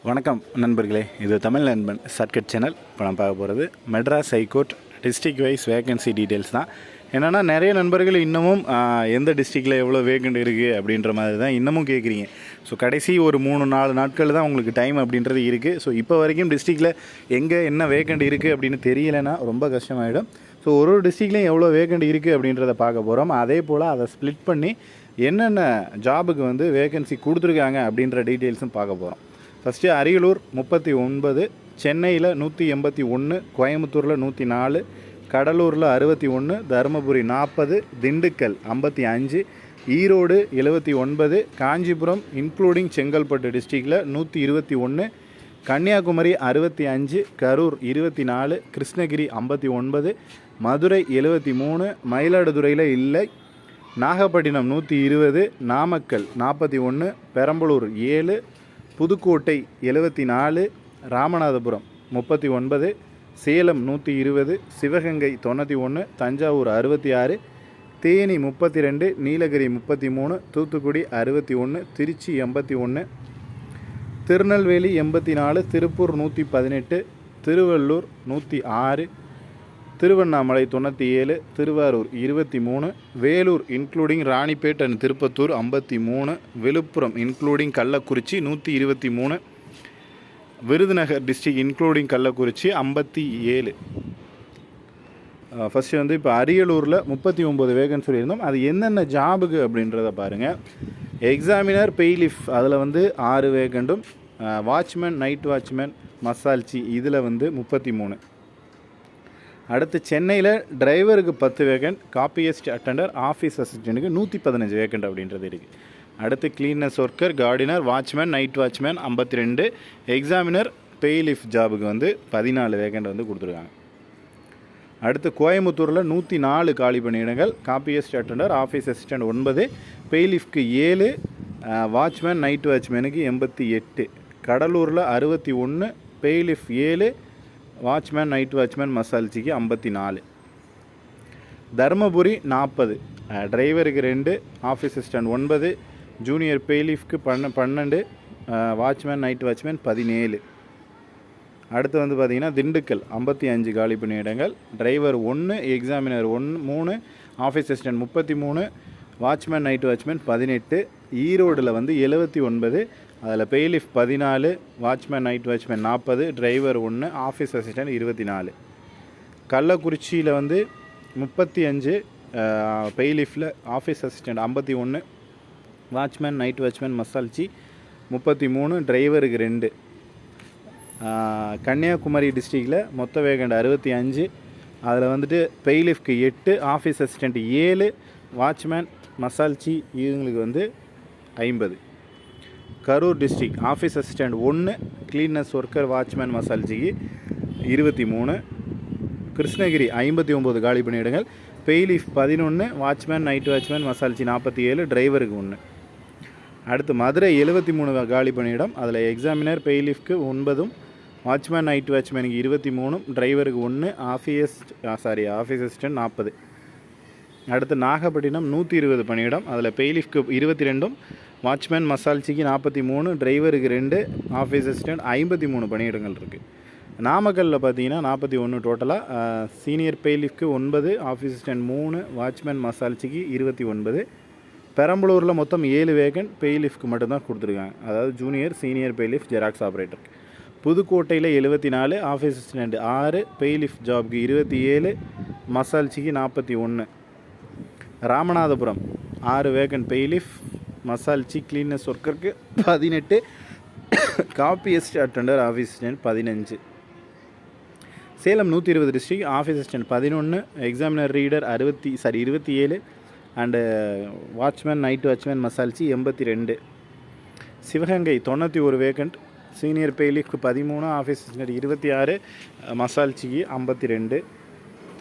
வணக்கம் நண்பர்களே, இது தமிழ் நண்பன் ஷார்ட்கட் சேனல். இப்போ நான் பார்க்க போகிறது Madras high court district wise vacancy details தான். என்னென்னா நிறைய நண்பர்கள் இன்னமும் எந்த டிஸ்ட்ரிக்டில் எவ்வளோ வேகண்ட் இருக்குது அப்படின்ற மாதிரி தான் இன்னமும் கேட்குறீங்க. ஸோ கடைசி ஒரு 3-4 நாட்கள் தான் உங்களுக்கு டைம் அப்படின்றது இருக்குது. ஸோ இப்போ வரைக்கும் டிஸ்ட்ரிக்டில் எங்கே என்ன வேகண்ட் இருக்குது அப்படின்னு தெரியலைன்னா ரொம்ப கஷ்டமாயிடும். ஸோ ஒரு டிஸ்ட்ரிக்ட்லேயும் எவ்வளோ வேகண்ட் இருக்குது அப்படின்றத பார்க்க போகிறோம். அதே போல் அதை ஸ்ப்ளிட் பண்ணி என்னென்ன ஜாபுக்கு வந்து வேகன்சி கொடுத்துருக்காங்க அப்படின்ற டீட்டெயில்ஸும் பார்க்க போகிறோம். ஃபஸ்ட்டு அரியலூர் 39, சென்னையில் 181, கோயம்புத்தூரில் 104, கடலூரில் 61, தருமபுரி 40, திண்டுக்கல் 55, ஈரோடு 79, காஞ்சிபுரம் இன்க்ளூடிங் செங்கல்பட்டு டிஸ்ட்ரிக்டில் 121, கன்னியாகுமரி 65, கரூர் 24, கிருஷ்ணகிரி 59, மதுரை 73, மயிலாடுதுறையில் இல்லை, Nagapattinam 120, Namakkal 41, Perambalur 7, Pudukkottai 74, Ramanathapuram 39, Salem 120, Sivaganga 91, Thanjavur 66, Theni 32, Nilgiri 33, Thoothukudi 61, Trichy 81, Tirunelveli 84, Tiruppur 118, Tiruvallur 106, Tiruvannamalai 97, Tiruvarur 23, Vellore including Ranipet and Tirupathur 53, Viluppuram including Kallakurichi 123, Virudhunagar district including Kallakurichi 57. First வந்து இப்போ அரியலூரில் 39 வேகன்சி சொல்லியிருந்தோம். அது என்னென்ன ஜாபுக்கு அப்படின்றத பாருங்கள். எக்ஸாமினர் பெய்லிஃப் அதில் வந்து 6 வேகண்டும், வாட்ச்மேன் நைட் வாட்ச்மேன் மசால்ச்சி இதில் வந்து 33. அடுத்து சென்னையில் டிரைவருக்கு 10 vacant, copyist attender office அசிஸ்டண்ட்டுக்கு 115 vacant அப்படின்றது இருக்குது. அடுத்து cleanness worker, gardener, watchman night watchman 52, examiner bailiff ஜாபுக்கு வந்து 14 வேகண்ட் வந்து கொடுத்துருக்காங்க. அடுத்து கோயம்புத்தூரில் 104 காலி பணியிடங்கள், காப்பியஸ்ட் அட்டண்டர் ஆஃபீஸ் அசிஸ்டண்ட் 9, பெய்லிஃப்க்கு 7, வாட்ச்மேன் நைட் வாட்ச்மேனுக்கு 88, கடலூரில் 61, பெய்லிஃப் 7, வாட்ச்மேன் நைட் வாட்ச்மேன் மசால்ச்சிக்கு 54, தருமபுரி 40, டிரைவருக்கு 2, ஆஃபீஸ் அசிஸ்டண்ட் 9, ஜூனியர் பெய்லிஃப்க்கு 12, வாட்ச்மேன் நைட் வாட்ச்மேன் 17. அடுத்து வந்து பார்த்திங்கன்னா திண்டுக்கல் 55 காலி பணியிடங்கள், driver 1, examiner 3, office assistant 33, watchman night watchman 18, ஈரோடில் வந்து 79, அதில் bailiff 14, watchman night watchman 40, driver 1, office assistant 24. கள்ளக்குறிச்சியில் வந்து 35, பெய்லிஃபில் office assistant 51, watchman night watchman மசால்ச்சி 33, டிரைவருக்கு 2. கன்னியாகுமரி டிஸ்ட்ரிக்டில் மொத்த வேகண்ட் 65, அதில் வந்துட்டு பெய்லிஃப்க்கு 8, ஆஃபீஸ் அசிஸ்டண்ட் 7, வாட்ச்மேன் மசால்ச்சி இவங்களுக்கு வந்து 50. Karur district office assistant 1, cleaners worker watchman மசால்ச்சிக்கு 23, கிருஷ்ணகிரி 59 காலி பணியிடங்கள், பெய்லிஃப் 11, வாட்ச்மேன் நைட் வாட்ச்மேன் மசால்ச்சி 47, டிரைவருக்கு 1. அடுத்து மதுரை 73 காலி பணியிடம், அதில் எக்ஸாமினர் பெய்லிஃப்க்கு 9, வாட்ச்மேன் நைட் வாட்ச்மேனுக்கு 23, டிரைவருக்கு 1, ஆஃபீஸ் அசிஸ்டண்ட் 40. அடுத்து நாகப்பட்டினம் 120 பணியிடம், அதில் பெய்லிஃப்க்கு 22, வாட்ச்மேன் மசால்ச்சிக்கு 43, டிரைவருக்கு 2, ஆஃபீஸ் அசிஸ்டண்ட் 53 பணியிடங்கள் இருக்குது. நாமக்கல்லில் பார்த்தீங்கன்னா 41 டோட்டலாக, சீனியர் பெய்லிஃப்க்கு 9, ஆஃபீஸ் அசிஸ்டண்ட் 3, வாட்ச்மேன் மசால்ச்சிக்கு 29. பெரம்பலூரில் மொத்தம் 7 வேகண்ட், பெய்லிஃப்க்கு மட்டும்தான் கொடுத்துருக்காங்க, அதாவது junior senior bailiff xerox operator. புதுக்கோட்டையில் 74, ஆஃபீஸ் அசிஸ்டண்ட் 6, பெய்லிஃப் ஜாப்க்கு 27, மசால்ச்சிக்கு 41. ராமநாதபுரம் 6 வேகண்ட், பெய்லிஃப் மசால்ச்சி கிளீனஸ் ஒர்க்கருக்கு 18, copyist attender office assistant 15. Salem 120 district office assistant 11, examiner reader 27, and watchman night watchman மசால்ச்சி 82. சிவகங்கை 91 வேகண்ட், சீனியர் பெய்லிஃப்க்கு 13, ஆஃபீஸ் அசிஸ்டண்ட் 26, மசால்ச்சிக்கு 52.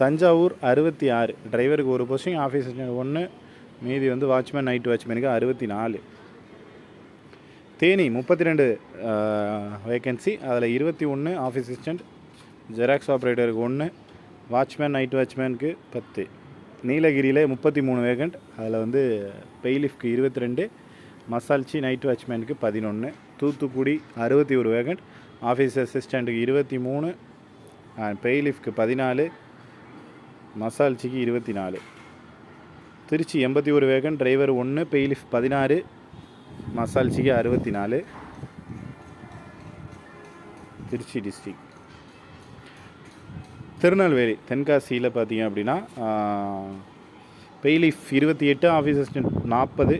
தஞ்சாவூர் 66, டிரைவருக்கு 1 போஸ்டிங், ஆஃபீஸ் அசிஸ்டண்ட் 1, மீதி வந்து வாட்ச்மேன் நைட் வாட்ச்மேனுக்கு 64. தேனி 32 வேக்கன்சி, அதில் 21 ஆஃபீஸ் அசிஸ்டண்ட், ஜெராக்ஸ் ஆப்ரேட்டருக்கு 1, வாட்ச்மேன் நைட் வாட்ச்மேனுக்கு 10. நீலகிரியில் 33 வேகண்ட், அதில் வந்து பெய்லிஃப்க்கு 22, மசால்ச்சி நைட் வாட்ச்மேனுக்கு 11. தூத்துக்குடி 61 வேகண்ட், ஆஃபீஸ் அசிஸ்டண்ட்டுக்கு 23, பெய்லிஃப்க்கு 14, மசால்ச்சிக்கு 24. திருச்சி 81 வேகண்ட், டிரைவர் 1, பெய்லிஃப்ட் 16, மசால்ச்சிக்கு 64. திருச்சி டிஸ்ட்ரிக். திருநெல்வேலி தென்காசியில் பார்த்தீங்க அப்படின்னா பெய்லிஃப் 28, ஆஃபீஸ் அசிஸ்டன்ட் 40,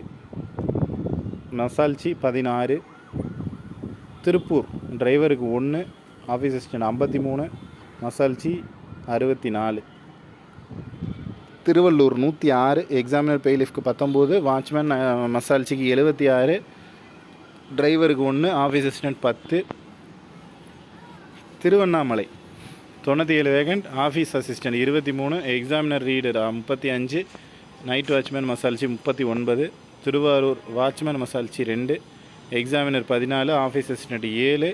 மசால்ச்சி 16. திருப்பூர் டிரைவருக்கு 1, ஆஃபீஸ் அசிஸ்டன்ட் 53, மசால்ச்சி 64. திருவள்ளூர் 106, எக்ஸாமினர் பெய்லிஃப்க்கு 19, வாட்ச்மேன் மசால்ச்சிக்கு 76, டிரைவருக்கு 1, office assistant 10. Tiruvannamalai 97 vacant, office assistant 23, examiner reader 35, night watchman மசால்ச்சி 39. திருவாரூர் வாட்ச்மேன் மசால்ச்சி 2, எக்ஸாமினர் 14, ஆஃபீஸ் அசிஸ்டன்ட் 7.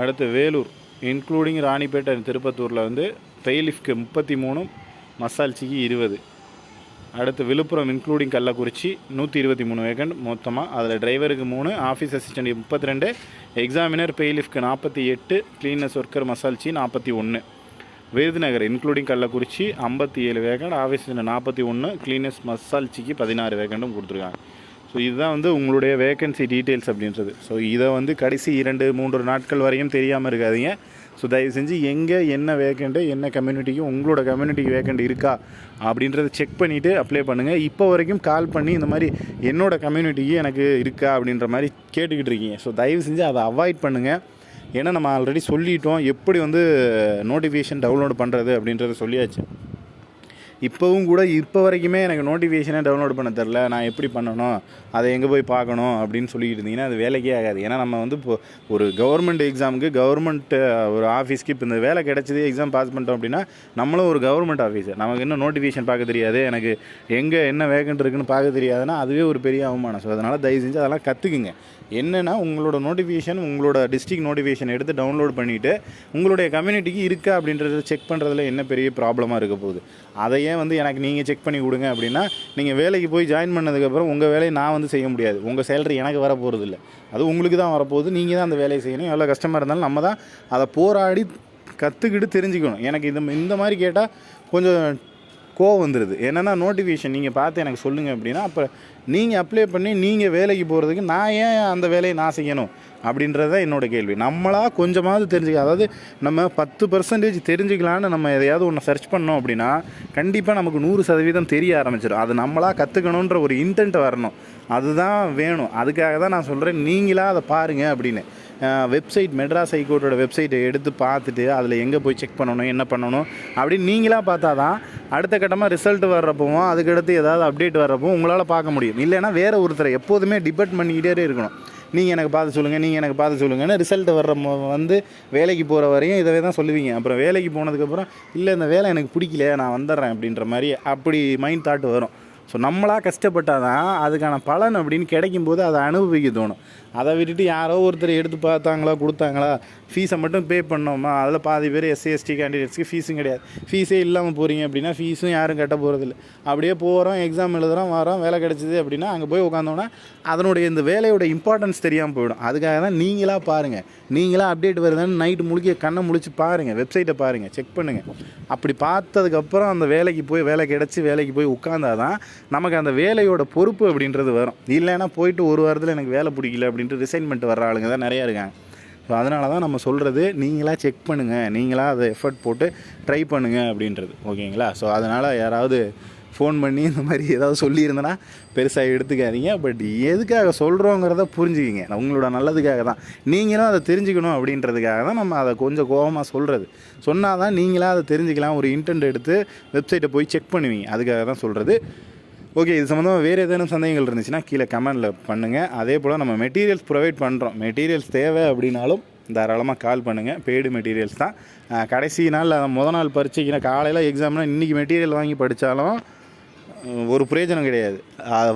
அடுத்து வேலூர் இன்க்ளூடிங் ராணிப்பேட்டை திருப்பத்தூரில் வந்து பெய்லிஃப்க்கு 33, மசால்ச்சிக்கு 20. அடுத்து விழுப்புரம் இன்க்ளூடிங் கள்ளக்குறிச்சி 123 வேகண்ட் மொத்தமாக, அதில் டிரைவருக்கு 3, ஆஃபீஸ் அசிஸ்டன்ட் 32, எக்ஸாமினர் பெய்லிஃப்க்கு 48, கிளீனஸ் ஒர்க்கர் மசால்ச்சி 41. Virudhunagar including Kallakurichi 57 vacant, office assistant 41, cleaners மசால்ச்சிக்கு 16 வேகண்டும் கொடுத்துருக்காங்க. ஸோ இதுதான் வந்து உங்களுடைய வேக்கன்சி டீட்டெயில்ஸ் அப்படின்றது. ஸோ இதை வந்து கடைசி 2-3 நாட்கள் வரையும் தெரியாமல் இருக்காதீங்க. ஸோ தயவு செஞ்சு எங்கே என்ன வேக்கண்ட்டு, என்ன கம்யூனிட்டிக்கு உங்களோட கம்யூனிட்டிக்கு வேக்கண்ட் இருக்கா அப்படின்றத செக் பண்ணிவிட்டு அப்ளை பண்ணுங்கள். இப்போ வரைக்கும் கால் பண்ணி இந்த மாதிரி என்னோடய கம்யூனிட்டிக்கு எனக்கு இருக்கா அப்படின்ற மாதிரி கேட்டுக்கிட்டு இருக்கீங்க. ஸோ தயவு செஞ்சு அதை அவாய்ட் பண்ணுங்கள். ஏன்னா நம்ம ஆல்ரெடி சொல்லிட்டோம் எப்படி வந்து நோட்டிஃபிகேஷன் டவுன்லோட் பண்ணுறது அப்படின்றத சொல்லியாச்சு. இப்போவும் கூட இப்போ வரைக்குமே எனக்கு நோட்டிஃபிகேஷனே டவுன்லோட் பண்ண தெரில, நான் எப்படி பண்ணணும், அதை எங்கே போய் பார்க்கணும் அப்படின்னு சொல்லிக்கிட்டு இருந்தீங்கன்னா அது வேலைக்கே ஆகாது. ஏன்னா நம்ம வந்து இப்போ ஒரு கவர்மெண்ட் எக்ஸாமுக்கு கவர்மெண்ட் ஒரு ஆஃபீஸ்க்கு இப்போ இந்த வேலை கிடச்சிது, எக்ஸாம் பாஸ் பண்ணிட்டோம் அப்படின்னா நம்மளும் ஒரு கவர்மெண்ட் ஆஃபீஸர், நமக்கு இன்னும் நோட்டிஃபிகேஷன் பார்க்க தெரியாது, எனக்கு எங்கே என்ன வேகண்ட் இருக்குன்னு பார்க்க தெரியாதுன்னா அதுவே ஒரு பெரிய அவமானம். ஸோ அதனால் தயவு செஞ்சு அதெல்லாம் கற்றுக்குங்க. என்னென்னா உங்களோட நோட்டிஃபிகேஷன், உங்களோட டிஸ்ட்ரிக்ட் நோட்டிஃபிகேஷன் எடுத்து டவுன்லோட் பண்ணிவிட்டு உங்களுடைய கம்யூனிட்டிக்கு இருக்கா அப்படின்றத செக் பண்ணுறதுல என்ன பெரிய ப்ராப்ளமாக இருக்க போகுது. அதையே வந்து எனக்கு நீங்கள் செக் பண்ணி கொடுங்க அப்படின்னா நீங்கள் வேலைக்கு போய் ஜாயின் பண்ணதுக்கப்புறம் உங்கள் வேலையை நான் வந்து செய்ய முடியாது. உங்கள் சேலரி எனக்கு வர போகிறது இல்லை, அது உங்களுக்கு தான் வரப்போகுது. நீங்கள் தான் அந்த வேலையை செய்யணும். எவ்வளோ கஷ்டமாக இருந்தாலும் நம்ம தான் அதை போராடி கற்றுக்கிட்டு தெரிஞ்சுக்கணும். எனக்கு இந்த மாதிரி கேட்டால் கொஞ்சம் கோவம் வந்துடுது. என்னென்னா நோட்டிஃபிகேஷன் நீங்கள் பார்த்து எனக்கு சொல்லுங்கள் அப்படின்னா அப்போ நீங்கள் அப்ளை பண்ணி நீங்கள் வேலைக்கு போகிறதுக்கு நான் ஏன் அந்த வேலையை நான் செய்யணும் அப்படின்றத என்னோடய கேள்வி. நம்மளாக கொஞ்சமாவது தெரிஞ்சுக்க, அதாவது நம்ம 10% தெரிஞ்சுக்கலான்னு நம்ம எதையாவது ஒன்று சர்ச் பண்ணோம் அப்படின்னா கண்டிப்பாக நமக்கு 100% தெரிய ஆரம்பிச்சிடும். அது நம்மளாக கற்றுக்கணுன்ற ஒரு இன்டென்ட் வரணும், அதுதான் வேணும். அதுக்காக தான் நான் சொல்கிறேன் நீங்களாக அதை பாருங்கள் அப்படின்னு. வெப்சைட் மெட்ராஸ் ஹைகோர்ட்டோட வெப்சைட்டை எடுத்து பார்த்துட்டு அதில் எங்கே போய் செக் பண்ணணும், என்ன பண்ணணும் அப்படின்னு நீங்களாக பார்த்தா தான் அடுத்த கட்டமாக ரிசல்ட் வர்றப்பவும் அதுக்கடுத்து ஏதாவது அப்டேட் வர்றப்போ உங்களால் பார்க்க முடியும். இல்லைன்னா வேறு ஒருத்தரை எப்போதுமே டிபெண்ட் பண்ணிக்கிட்டே இருக்கணும். நீங்கள் எனக்கு பார்த்து சொல்லுங்கள், நீங்கள் எனக்கு பார்த்து சொல்லுங்கன்னு ரிசல்ட் வர்ற வந்து வேலைக்கு போகிற வரையும் இதை தான் சொல்லுவீங்க. அப்புறம் வேலைக்கு போனதுக்கப்புறம் இல்லை இந்த வேலை எனக்கு பிடிக்கல நான் வந்துடுறேன் அப்படின்ற மாதிரி அப்படி மைண்ட் தாட் வரும். ஸோ நம்மளாக கஷ்டப்பட்டால் தான் அதுக்கான பலன் அப்படின்னு கிடைக்கும்போது அதை அனுபவிக்க தோணும். அதை விட்டுட்டு யாரோ ஒருத்தர் எடுத்து பார்த்தாங்களா கொடுத்தாங்களா ஃபீஸை மட்டும் பே பண்ணோமா, அதில் பாதி பேர் எஸ்சி எஸ்டி கேண்டிடேட்ஸ்க்கு ஃபீஸும் கிடையாது. ஃபீஸே இல்லாமல் போகிறீங்க அப்படின்னா ஃபீஸும் யாரும் கட்ட போகிறதில்ல. அப்படியே போகிறோம், எக்ஸாம் எழுதுகிறோம், வரோம், வேலை கிடச்சிது அப்படின்னா அங்கே போய் உட்காந்தோன்னா அதனுடைய இந்த வேலையோட இம்பார்ட்டன்ஸ் தெரியாமல் போயிடும். அதுக்காக தான் நீங்களாக பாருங்கள், நீங்களாக அப்டேட் வருதுன்னு நைட்டு முழிக்க கண்ணை முழிச்சு பாருங்கள், வெப்சைட்டை பாருங்கள், செக் பண்ணுங்கள். அப்படி பார்த்ததுக்கப்புறம் அந்த வேலைக்கு போய் வேலை கிடச்சி வேலைக்கு போய் உட்காந்தா தான் நமக்கு அந்த வேலையோட பொறுப்பு அப்படின்றது வரும். இல்லைன்னா போயிட்டு ஒரு வாரத்தில் எனக்கு வேலை பிடிக்கல அப்படின்ட்டு ரிசைன்மெண்ட் வர்ற ஆளுங்க தான் நிறையா இருக்காங்க. ஸோ அதனால தான் நம்ம சொல்கிறது நீங்களாக செக் பண்ணுங்கள், நீங்களாக அதை எஃபர்ட் போட்டு ட்ரை பண்ணுங்கள் அப்படின்றது. ஓகேங்களா? ஸோ அதனால் யாராவது ஃபோன் பண்ணி இந்த மாதிரி ஏதாவது சொல்லியிருந்தேன்னா பெருசாக எடுத்துக்காதீங்க. பட் எதுக்காக சொல்கிறோங்கிறத புரிஞ்சுக்கிங்க. உங்களோட நல்லதுக்காக தான், நீங்களும் அதை தெரிஞ்சுக்கணும் அப்படின்றதுக்காக தான் நம்ம அதை கொஞ்சம் கோபமாக சொல்கிறது. சொன்னால் தான் நீங்களாக அதை தெரிஞ்சுக்கலாம், ஒரு இன்டென்ட் எடுத்து வெப்சைட்டை போய் செக் பண்ணுவீங்க. அதுக்காக தான் சொல்கிறது. ஓகே, இது சம்மந்தமாக வேறு ஏதேனும் சந்தேகங்கள் இருந்துச்சுன்னா கீழே கமெண்டில் பண்ணுங்கள். அதே போல் நம்ம மெட்டீரியல்ஸ் ப்ரொவைட் பண்ணுறோம். மெட்டீரியல்ஸ் தேவை அப்படின்னாலும் தாராளமாக கால் பண்ணுங்கள். பெய்டு மெட்டீரியல்ஸ் தான். கடைசி நாள் முதல் நாள் பரீட்சைக்கு காலையில் எக்ஸாம்னால் இன்றைக்கி மெட்டீரியல் வாங்கி படித்தாலும் ஒரு பிரயோஜனம் கிடையாது. அதை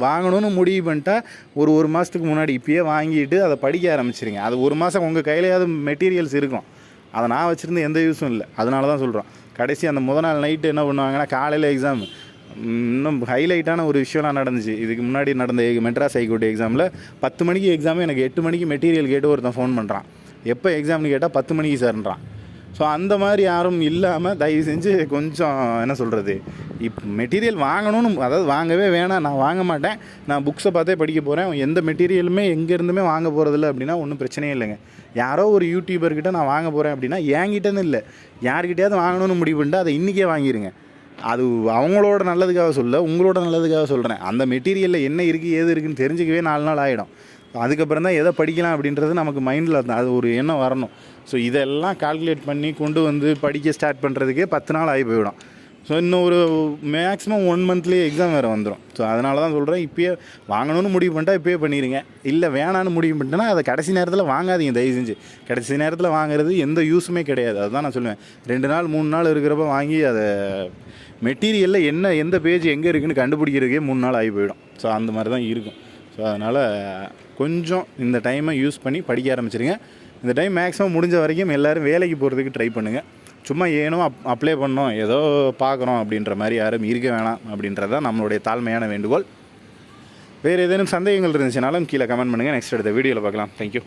வாங்கணும்னு முடிவு பண்ணிட்டா ஒரு மாதத்துக்கு முன்னாடி இப்போயே வாங்கிட்டு அதை படிக்க ஆரம்பிச்சிருங்க. அது ஒரு மாதம் உங்கள் கையிலையாவது மெட்டீரியல்ஸ் இருக்கும். அதை நான் வச்சுருந்து எந்த யூஸும் இல்லை. அதனால தான் சொல்கிறோம். கடைசி அந்த முதல் நாள் நைட்டு என்ன பண்ணுவாங்கன்னா காலையில் எக்ஸாம் இன்னும் ஹைலைட்டான ஒரு விஷயம்லாம் நடந்துச்சு. இதுக்கு முன்னாடி நடந்த மெட்ராஸ் ஹைகோர்ட் எக்ஸாமில் 10 மணிக்கு எக்ஸாமு, எனக்கு 8 மணிக்கு மெட்டீரியல் கேட்டு ஒருத்தன் ஃபோன் பண்ணுறான். எப்போ எக்ஸாம்னு கேட்டால் 10 மணிக்கு சார்ன்றான். ஸோ அந்த மாதிரி யாரும் இல்லாமல் தயவு செஞ்சு கொஞ்சம் என்ன சொல்கிறது, மெட்டீரியல் வாங்கணும்னு, அதாவது வாங்கவே வேணாம், நான் வாங்க மாட்டேன், நான் புக்ஸை பார்த்தே படிக்க போகிறேன், எந்த மெட்டீரியலுமே எங்கேருந்துமே வாங்க போகிறதில்ல அப்படின்னா ஒன்றும் பிரச்சனையே இல்லைங்க. யாரோ ஒரு யூடியூபர்கிட்ட நான் வாங்க போகிறேன் அப்படின்னா என்கிட்டன்னு இல்லை, யார்கிட்டையாவது வாங்கணும்னு முடிவு பண்ணிட்டு அதை இன்றைக்கே வாங்கிடுங்க. அது அவங்களோட நல்லதுக்காக சொல்ல, உங்களோட நல்லதுக்காக சொல்கிறேன். அந்த மெட்டீரியலில் என்ன இருக்குது ஏது இருக்குதுன்னு தெரிஞ்சுக்கவே 4 நாள் ஆகிடும். அதுக்கப்புறம் தான் எதை படிக்கலாம் அப்படின்றது நமக்கு மைண்டில் அது ஒரு எண்ணம் வரணும். ஸோ இதெல்லாம் கால்குலேட் பண்ணி கொண்டு வந்து படிக்க ஸ்டார்ட் பண்ணுறதுக்கே 10 நாள் ஆகி போயிடும். ஸோ இன்னும் ஒரு மேக்ஸிமம் 1 மந்த்லேயே எக்ஸாம் வேறு வந்துடும். ஸோ அதனால தான் சொல்கிறேன், இப்போயே வாங்கணும்னு முடிவு பண்ணிட்டா இப்போயே பண்ணிடுங்க. இல்லை வேணான்னு முடிவு பண்ணிட்டேன்னா அதை கடைசி நேரத்தில் வாங்காதீங்க தயவு செஞ்சு. கடைசி நேரத்தில் வாங்குறது எந்த யூஸுமே கிடையாது. அதுதான் நான் சொல்லுவேன், 2 நாள் 3 நாள் இருக்கிறப்ப வாங்கி அதை மெட்டீரியலில் எந்த பேஜ் எங்கே இருக்குதுன்னு கண்டுபிடிக்கிறதுக்கே 3 நாள் ஆகி போயிடும். ஸோ அந்த மாதிரி தான் இருக்கும். ஸோ அதனால் கொஞ்சம் இந்த டைமை யூஸ் பண்ணி படிக்க ஆரம்பிச்சிருங்க. இந்த டைம் மேக்ஸிமம் முடிஞ்ச வரைக்கும் எல்லோரும் வேலைக்கு போகிறதுக்கு ட்ரை பண்ணுங்கள். சும்மா ஏனோ அப்ளை பண்ணோம், ஏதோ பார்க்குறோம் அப்படின்ற மாதிரி யாரும் இருக்க வேணாம் அப்படின்றது தான் நம்மளுடைய தாழ்மையான வேண்டுகோள். வேறு ஏதேனும் சந்தேகங்கள் இருந்துச்சுனாலும் கீழே கமெண்ட் பண்ணுங்கள். நெக்ஸ்ட் அடுத்த வீடியோவில் பார்க்கலாம். தேங்க்யூ.